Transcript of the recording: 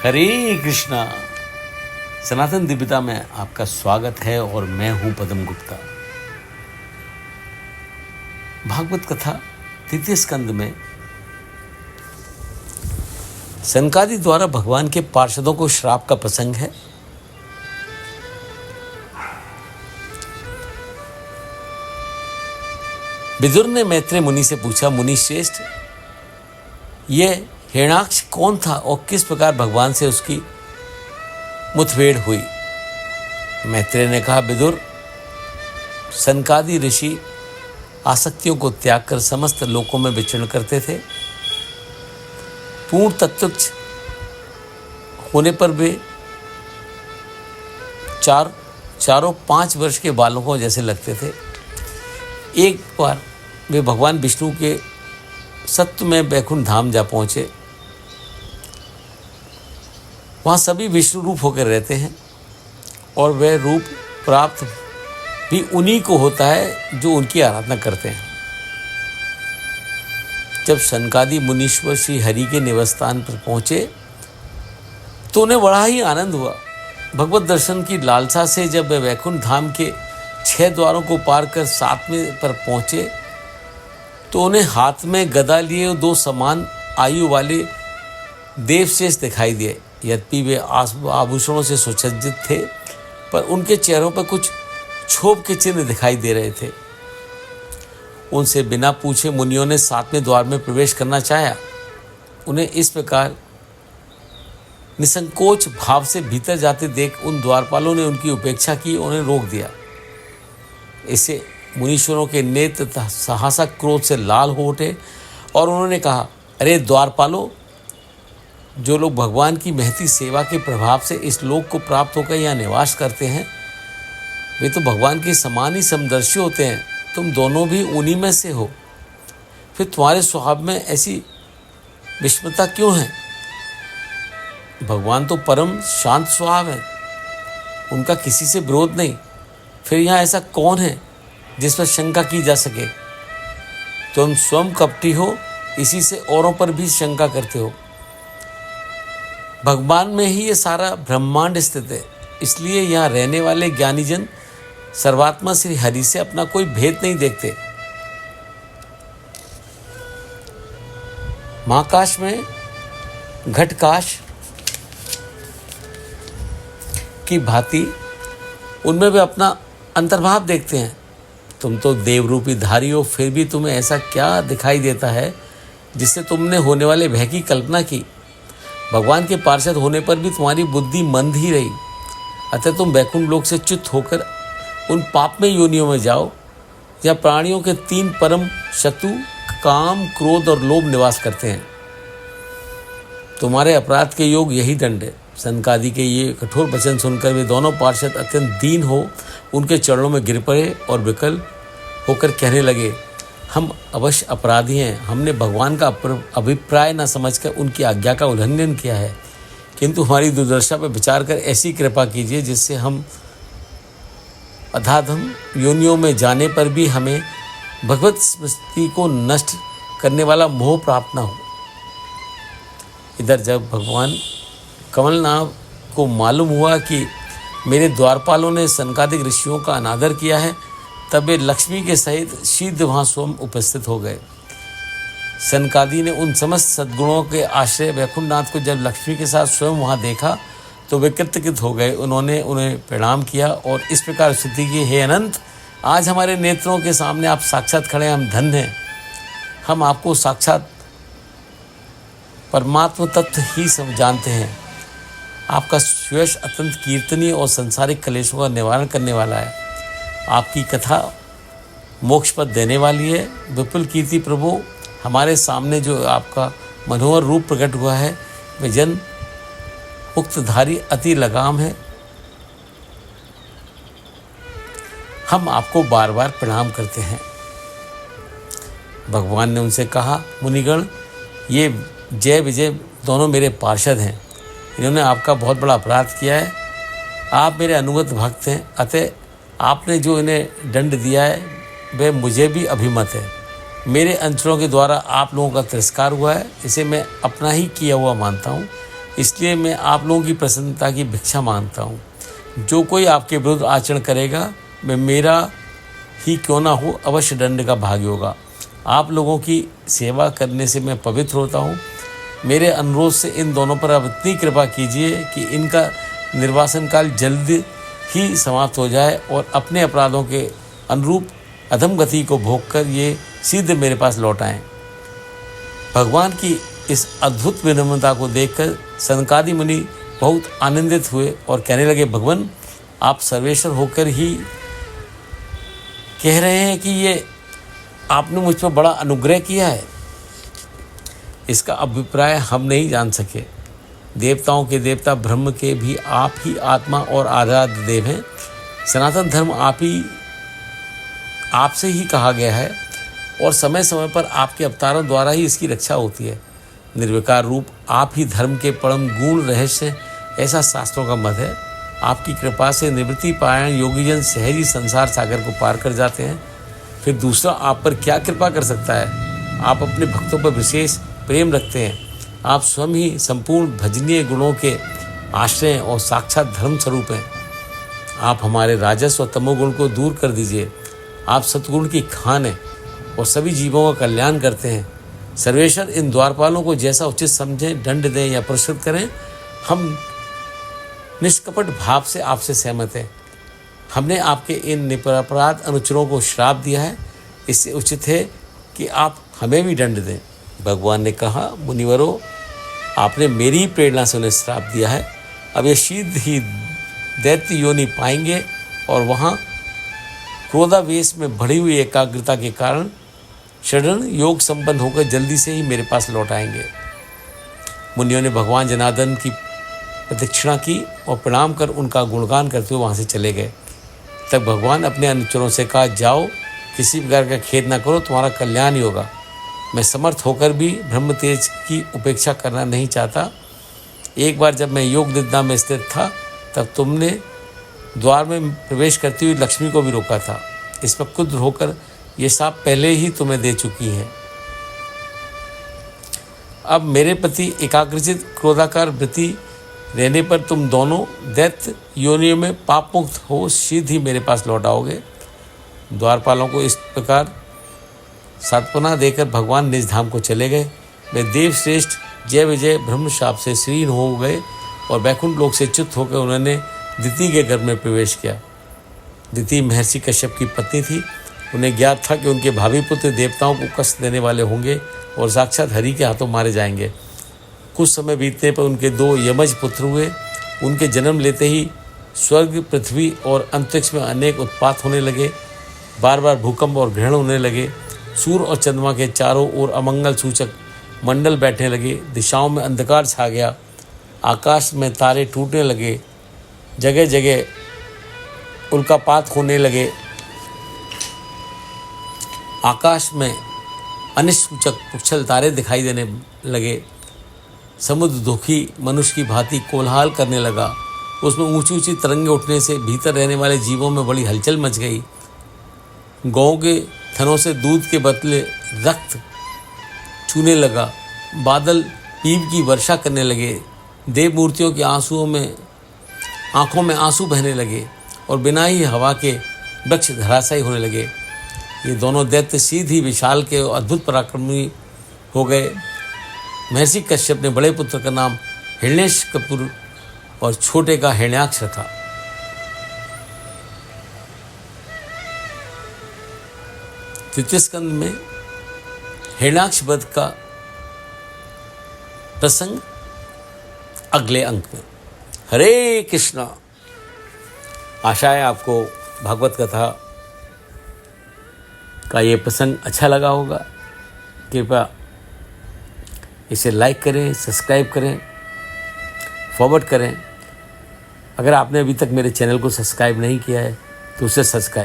हरे कृष्णा। सनातन दिव्यता में आपका स्वागत है और मैं हूं पद्म गुप्ता। भागवत कथा तृतीय स्कंद में सनकादि द्वारा भगवान के पार्षदों को श्राप का प्रसंग है। विदुर ने मैत्रेय मुनि से पूछा, मुनि श्रेष्ठ, ये हिरण्याक्ष कौन था और किस प्रकार भगवान से उसकी मुठभेड़ हुई? मैत्रेय ने कहा, विदुर, सनकादि ऋषि आसक्तियों को त्याग कर समस्त लोकों में विचरण करते थे। पूर्ण तत्वज्ञ होने पर वे चारों 5 वर्ष के बालकों जैसे लगते थे। एक बार वे भगवान विष्णु के सत्व में बैकुंठ धाम जा पहुँचे। वहाँ सभी विष्णु रूप होकर रहते हैं और वह रूप प्राप्त भी उन्हीं को होता है जो उनकी आराधना करते हैं। जब सनकादि मुनीश्वर श्री हरि के निवास स्थान पर पहुँचे तो उन्हें बड़ा ही आनंद हुआ। भगवत दर्शन की लालसा से जब वे वैकुंठ धाम के 6 द्वारों को पार कर 7वें पर पहुँचे तो उन्हें हाथ में गदा लिए 2 समान आयु वाले देवश्रेष्ठ दिखाई दिए। यद्यपि वे आभूषणों से सुसज्जित थे पर उनके चेहरों पर कुछ क्षोभ के चिन्ह दिखाई दे रहे थे। उनसे बिना पूछे मुनियों ने 7वें द्वार में प्रवेश करना चाहा। उन्हें इस प्रकार निसंकोच भाव से भीतर जाते देख उन द्वारपालों ने उनकी उपेक्षा की, उन्हें रोक दिया। इससे मुनीश्वरों के नेत्र सहसा क्रोध से लाल हो उठे और उन्होंने कहा, अरे द्वारपालों, जो लोग भगवान की महती सेवा के प्रभाव से इस लोक को प्राप्त होकर यहाँ निवास करते हैं वे तो भगवान के समान ही समदर्शी होते हैं। तुम दोनों भी उन्हीं में से हो, फिर तुम्हारे स्वभाव में ऐसी विषमता क्यों है? भगवान तो परम शांत स्वभाव है, उनका किसी से विरोध नहीं। फिर यहाँ ऐसा कौन है जिस पर शंका की जा सके? तुम स्वयं कपटी हो, इसी से औरों पर भी शंका करते हो। भगवान में ही ये सारा ब्रह्मांड स्थित है, इसलिए यहाँ रहने वाले ज्ञानीजन सर्वात्मा श्री हरि से अपना कोई भेद नहीं देखते। महाकाश में घटकाश की भांति उनमें वे अपना अंतर्भाव देखते हैं। तुम तो देवरूपी धारी हो, फिर भी तुम्हें ऐसा क्या दिखाई देता है जिससे तुमने होने वाले भय की कल्पना की? भगवान के पार्षद होने पर भी तुम्हारी बुद्धि मंद ही रही। अतः तुम वैकुंठ लोक से च्युत होकर उन पापमय योनियों में जाओ जहाँ प्राणियों के 3 परम शत्रु काम, क्रोध और लोभ निवास करते हैं। तुम्हारे अपराध के योग यही दंड है। सनकादि के ये कठोर वचन सुनकर वे दोनों पार्षद अत्यंत दीन हो उनके चरणों में गिर पड़े और विकल होकर कहने लगे, हम अवश्य अपराधी हैं। हमने भगवान का अभिप्राय न समझकर उनकी आज्ञा का उल्लंघन किया है, किंतु हमारी दुर्दशा पर विचार कर ऐसी कृपा कीजिए जिससे हम अधाधम योनियों में जाने पर भी हमें भगवत स्मृति को नष्ट करने वाला मोह प्राप्त न हो। इधर जब भगवान कमलनाभ को मालूम हुआ कि मेरे द्वारपालों ने सनकादिक ऋषियों का अनादर किया है, तब वे लक्ष्मी के सहित शीघ्र वहाँ स्वयं उपस्थित हो गए। सनकादि ने उन समस्त सद्गुणों के आश्रय वैकुंठनाथ को जब लक्ष्मी के साथ स्वयं वहाँ देखा तो वे कृतकृत हो गए। उन्होंने उन्हें प्रणाम किया और इस प्रकार स्तुति की, हे अनंत, आज हमारे नेत्रों के सामने आप साक्षात खड़े, हम धन्य हैं। हम आपको साक्षात परमात्म तत्व ही सब जानते हैं। आपका यश अत्यंत कीर्तनीय और संसारिक कलेशों का निवारण करने वाला है। आपकी कथा मोक्ष पद देने वाली है। विपुल कीर्ति प्रभु, हमारे सामने जो आपका मनोहर रूप प्रकट हुआ है वह जन मुक्तधारी अति लगाम है। हम आपको बार बार प्रणाम करते हैं। भगवान ने उनसे कहा, मुनिगण, ये जय विजय दोनों मेरे पार्षद हैं। इन्होंने आपका बहुत बड़ा अपराध किया है। आप मेरे अनुगत भक्त हैं, अतः आपने जो इन्हें दंड दिया है वह मुझे भी अभिमत है। मेरे अंचलों के द्वारा आप लोगों का तिरस्कार हुआ है, इसे मैं अपना ही किया हुआ मानता हूँ। इसलिए मैं आप लोगों की प्रसन्नता की भिक्षा मांगता हूँ। जो कोई आपके विरुद्ध आचरण करेगा मैं मेरा ही क्यों ना हो अवश्य दंड का भागी होगा। आप लोगों की सेवा करने से मैं पवित्र होता हूँ। मेरे अनुरोध से इन दोनों पर अब इतनी कृपा कीजिए कि इनका निर्वासन काल जल्द ही समाप्त हो जाए और अपने अपराधों के अनुरूप अधम गति को भोग कर ये सीधे मेरे पास लौट आएं। भगवान की इस अद्भुत विनम्रता को देखकर सनकादि मुनि बहुत आनंदित हुए और कहने लगे, भगवान आप सर्वेश्वर होकर ही कह रहे हैं कि ये आपने मुझ पर बड़ा अनुग्रह किया है। इसका अभिप्राय हम नहीं जान सके। देवताओं के देवता ब्रह्म के भी आप ही आत्मा और आराध्य देव हैं। सनातन धर्म आपसे ही कहा गया है और समय समय पर आपके अवतारों द्वारा ही इसकी रक्षा होती है। निर्विकार रूप आप ही धर्म के परम गूढ़ रहस्य, ऐसा शास्त्रों का मत है। आपकी कृपा से निवृत्ति पारायण योगीजन सहज संसार सागर को पार कर जाते हैं। फिर दूसरा आप पर क्या कृपा कर सकता है। आप अपने भक्तों पर विशेष प्रेम रखते हैं। आप स्वयं ही संपूर्ण भजनीय गुणों के आश्रय और साक्षात धर्म स्वरूप हैं। आप हमारे राजस्व और तमोगुण को दूर कर दीजिए। आप सतगुण की खान हैं और सभी जीवों का कल्याण करते हैं। सर्वेश्वर इन द्वारपालों को जैसा उचित समझें दंड दें या पुरस्कृत करें, हम निष्कपट भाव से आपसे सहमत हैं। हमने आपके इन निरपराध अनुचरों को श्राप दिया है, इससे उचित है कि आप हमें भी दंड दें। भगवान ने कहा, मुनिवरों आपने मेरी ही प्रेरणा से उन्हें श्राप दिया है। अब ये शीघ्र ही दैत्य योनि पाएंगे और वहाँ क्रोधावेश में बढ़ी हुई एकाग्रता के कारण षड्ण योग संपन्न होकर जल्दी से ही मेरे पास लौट आएंगे। मुनियों ने भगवान जनार्दन की प्रदक्षिणा की और प्रणाम कर उनका गुणगान करते हुए वहाँ से चले गए। तब भगवान अपने अनुचरों से कहा, जाओ किसी प्रकार का खेद न करो, तुम्हारा कल्याण ही होगा। मैं समर्थ होकर भी ब्रह्म तेज की उपेक्षा करना नहीं चाहता। एक बार जब मैं योग निद्रा में स्थित था तब तुमने द्वार में प्रवेश करती हुई लक्ष्मी को भी रोका था। इस पर क्रुद्ध होकर ये शाप पहले ही तुम्हें दे चुकी है। अब मेरे प्रति एकाग्रचित क्रोधाकार वृत्ति रहने पर तुम दोनों दैत्य योनियों में पाप मुक्त हो शीघ्र ही मेरे पास लौट आओगे। द्वारपालों को इस प्रकार सांत्वना देकर भगवान निज धाम को चले गए। वे देवश्रेष्ठ जय विजय ब्रह्म शाप से श्रीन हो गए और वैकुंठ लोक से च्युत होकर उन्होंने दिति के घर में प्रवेश किया। दिति महर्षि कश्यप की पत्नी थी। उन्हें ज्ञात था कि उनके भावी पुत्र देवताओं को कष्ट देने वाले होंगे और साक्षात हरि के हाथों मारे जाएंगे। कुछ समय बीतने पर उनके 2 यमज पुत्र हुए। उनके जन्म लेते ही स्वर्ग, पृथ्वी और अंतरिक्ष में अनेक उत्पात होने लगे। बार बार भूकंप और ग्रहण होने लगे। सूर्य और चंद्रमा के चारों ओर अमंगल सूचक मंडल बैठने लगे। दिशाओं में अंधकार छा गया। आकाश में तारे टूटने लगे। जगह जगह उल्कापात होने लगे। आकाश में अनिश्चूचक उछल तारे दिखाई देने लगे। समुद्र दुखी मनुष्य की भांति कोलाहल करने लगा। उसमें ऊंची ऊंची तरंगें उठने से भीतर रहने वाले जीवों में बड़ी हलचल मच गई। गौ के थनों से दूध के बदले रक्त छूने लगा। बादल पीप की वर्षा करने लगे। देव मूर्तियों की आंखों में आंसू बहने लगे और बिना ही हवा के वृक्ष धराशायी होने लगे। ये दोनों दैत्य सीधी विशाल के अद्भुत पराक्रमी हो गए। महर्षि कश्यप ने बड़े पुत्र का नाम हिरण्यकशिपुर और छोटे का हिरण्याक्ष रखा। तृतीय स्कंद में हिरण्याक्ष वध का प्रसंग अगले अंक में। हरे कृष्णा। आशा है आपको भागवत कथा का ये प्रसंग अच्छा लगा होगा। कृपया इसे लाइक करें, सब्सक्राइब करें, फॉरवर्ड करें। अगर आपने अभी तक मेरे चैनल को सब्सक्राइब नहीं किया है तो उसे सब्सक्राइब